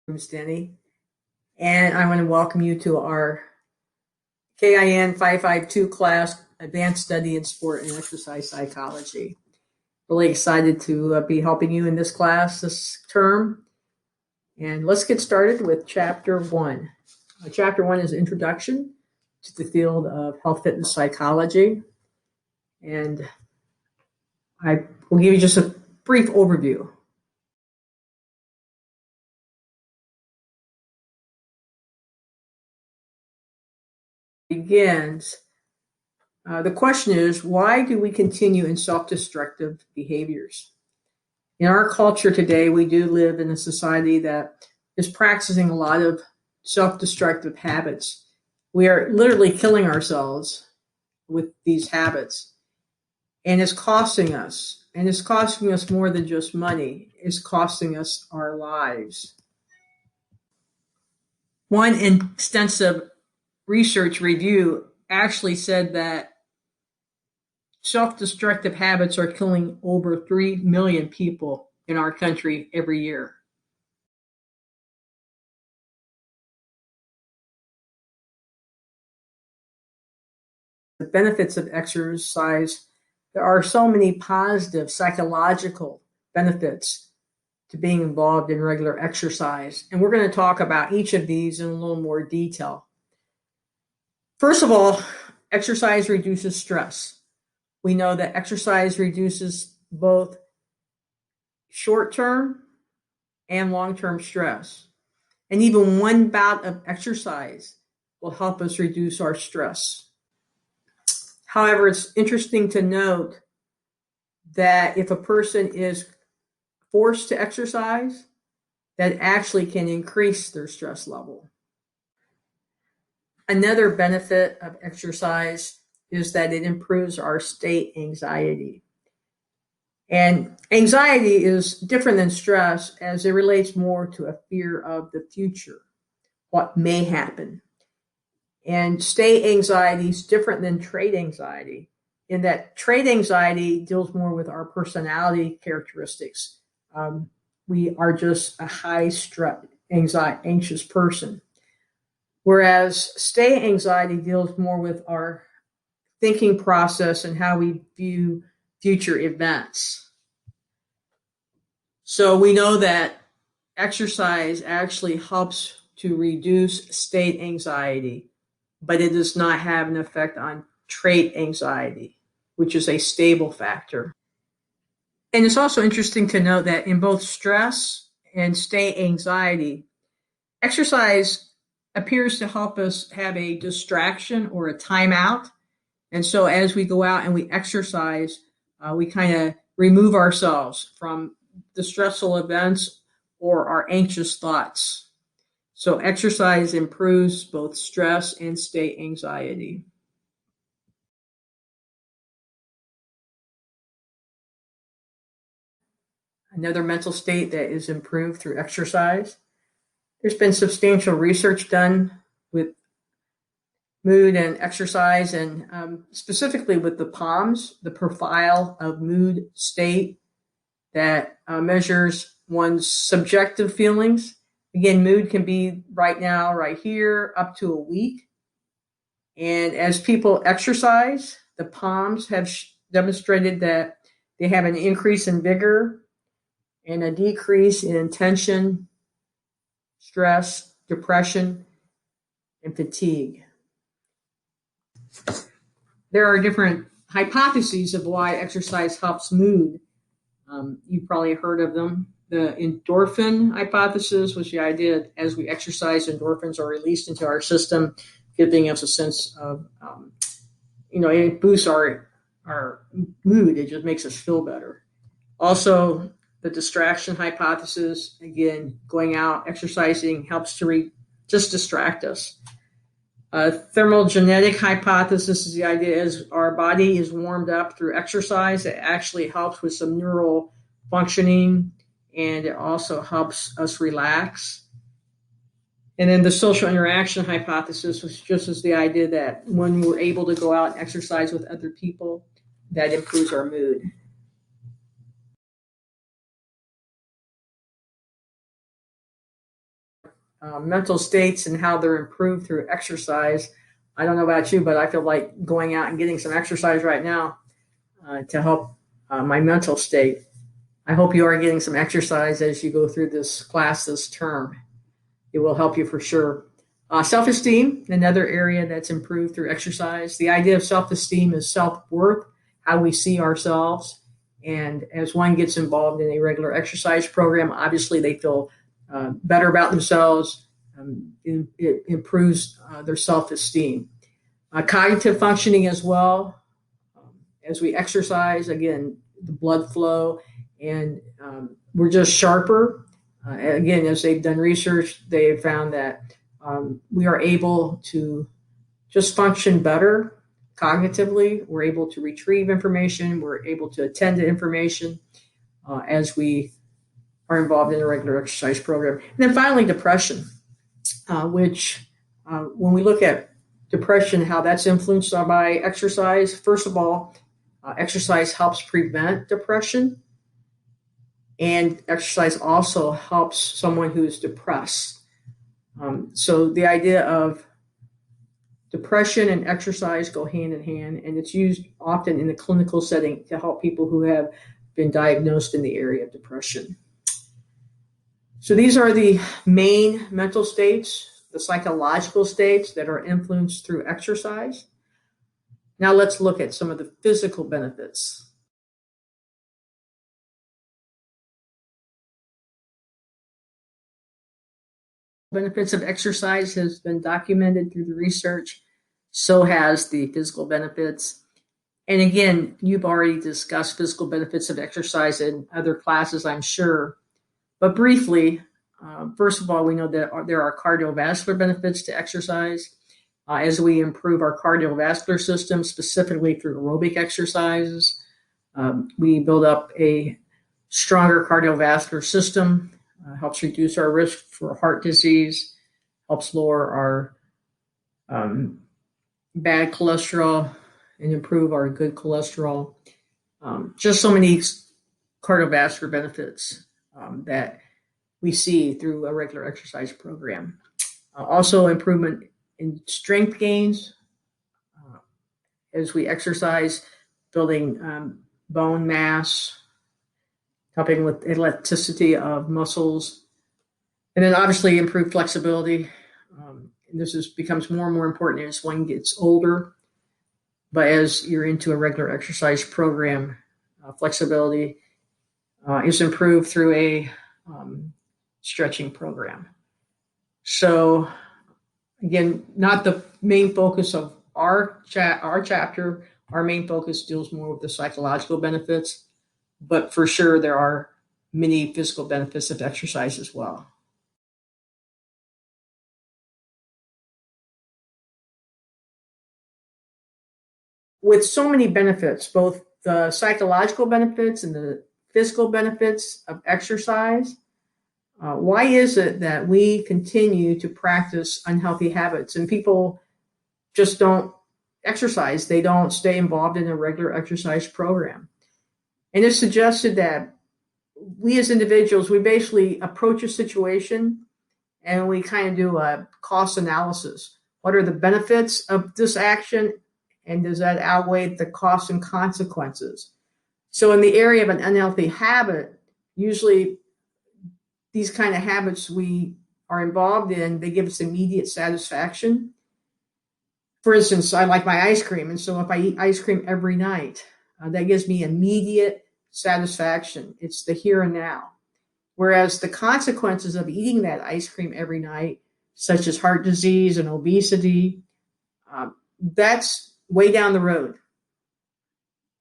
Denny, and I want to welcome you to our KIN 552 class, Advanced Study in Sport and Exercise Psychology. Really excited to be helping you in this class this term. And let's get started with Chapter 1. Chapter 1 is Introduction to the field of health fitness psychology. And I will give you just a brief overview. Begins. The question is, why do we continue in self-destructive behaviors? In our culture today, we do live in a society that is practicing a lot of self-destructive habits. We are literally killing ourselves with these habits, and it's costing us. And it's costing us more than just money. It's costing us our lives. One extensive research review actually said that self-destructive habits are killing over 3 million people in our country every year. The benefits of exercise, there are so many positive psychological benefits to being involved in regular exercise. And we're going to talk about each of these in a little more detail. First of all, exercise reduces stress. We know that exercise reduces both short-term and long-term stress. And even one bout of exercise will help us reduce our stress. However, it's interesting to note that if a person is forced to exercise, that actually can increase their stress level. Another benefit of exercise is that it improves our state anxiety. And anxiety is different than stress as it relates more to a fear of the future, what may happen. And state anxiety is different than trait anxiety in that trait anxiety deals more with our personality characteristics. We are just a high stress, anxious person. Whereas state anxiety deals more with our thinking process and how we view future events. So we know that exercise actually helps to reduce state anxiety, but it does not have an effect on trait anxiety, which is a stable factor. And it's also interesting to note that in both stress and state anxiety, exercise appears to help us have a distraction or a timeout. And so as we go out and we exercise, we kind of remove ourselves from the stressful events or our anxious thoughts. So exercise improves both stress and state anxiety. Another mental state that is improved through exercise. There's been substantial research done with mood and exercise, and specifically with the POMS, the Profile of Mood State, that measures one's subjective feelings. Again, mood can be right now, right here, up to a week. And as people exercise, the POMS have demonstrated that they have an increase in vigor and a decrease in tension, stress, depression, and fatigue. There are different hypotheses of why exercise helps mood. You've probably heard of them. The endorphin hypothesis, which the idea that as we exercise, endorphins are released into our system, giving us a sense of, it boosts our mood. It just makes us feel better. Also, the distraction hypothesis, again, going out, exercising helps to just distract us. Thermogenetic hypothesis is the idea is our body is warmed up through exercise. It actually helps with some neural functioning, and it also helps us relax. And then the social interaction hypothesis, which just is the idea that when we're able to go out and exercise with other people, that improves our mood. mental states and how they're improved through exercise. I don't know about you, but I feel like going out and getting some exercise right now to help my mental state. I hope you are getting some exercise as you go through this class this term. It will help you for sure. Self-esteem, another area that's improved through exercise. The idea of self-esteem is self-worth, how we see ourselves. And as one gets involved in a regular exercise program, obviously they feel better about themselves. It improves their self-esteem. Cognitive functioning as well. As we exercise, again, the blood flow, and we're just sharper. Again, as they've done research, they have found that we are able to just function better cognitively. We're able to retrieve information. We're able to attend to information as we are involved in a regular exercise program. And then finally, depression, which when we look at depression, how that's influenced by exercise, first of all, exercise helps prevent depression, and exercise also helps someone who's depressed. So the idea of depression and exercise go hand in hand, and it's used often in the clinical setting to help people who have been diagnosed in the area of depression. So these are the main mental states, the psychological states that are influenced through exercise. Now let's look at some of the physical benefits. Benefits of exercise has been documented through the research. So has the physical benefits. And again, you've already discussed physical benefits of exercise in other classes, I'm sure. But briefly, first of all, we know that there are cardiovascular benefits to exercise. As we improve our cardiovascular system, specifically through aerobic exercises, we build up a stronger cardiovascular system, helps reduce our risk for heart disease, helps lower our bad cholesterol and improve our good cholesterol. Just so many cardiovascular benefits that we see through a regular exercise program. Also, improvement in strength gains as we exercise, building bone mass, helping with elasticity of muscles, and then obviously improved flexibility. And this becomes more and more important as one gets older. But as you're into a regular exercise program, flexibility is improved through a stretching program. So again, not the main focus of our chapter. Our main focus deals more with the psychological benefits, but for sure there are many physical benefits of exercise as well. With so many benefits, both the psychological benefits and the physical benefits of exercise, why is it that we continue to practice unhealthy habits and people just don't exercise? They don't stay involved in a regular exercise program. And it's suggested that we as individuals, we basically approach a situation and we kind of do a cost analysis. What are the benefits of this action? And does that outweigh the costs and consequences? So in the area of an unhealthy habit, usually these kind of habits we are involved in, they give us immediate satisfaction. For instance, I like my ice cream. And so if I eat ice cream every night, that gives me immediate satisfaction. It's the here and now. Whereas the consequences of eating that ice cream every night, such as heart disease and obesity, that's way down the road.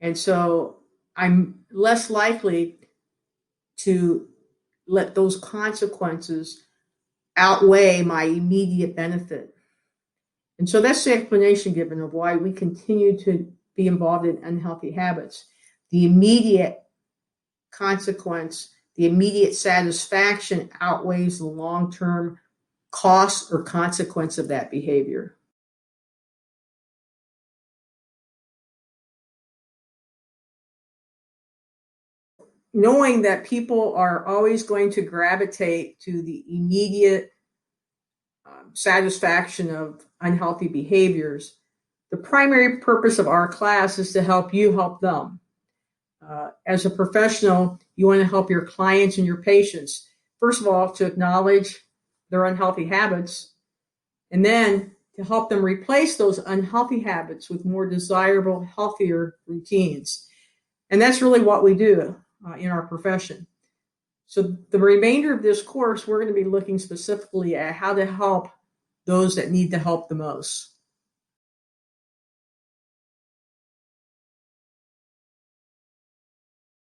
And so I'm less likely to let those consequences outweigh my immediate benefit. And so that's the explanation given of why we continue to be involved in unhealthy habits. The immediate consequence, the immediate satisfaction outweighs the long-term cost or consequence of that behavior. Knowing that people are always going to gravitate to the immediate satisfaction of unhealthy behaviors, the primary purpose of our class is to help you help them. As a professional, you want to help your clients and your patients, first of all, to acknowledge their unhealthy habits, and then to help them replace those unhealthy habits with more desirable, healthier routines. And that's really what we do in our profession. So the remainder of this course, we're going to be looking specifically at how to help those that need the help the most.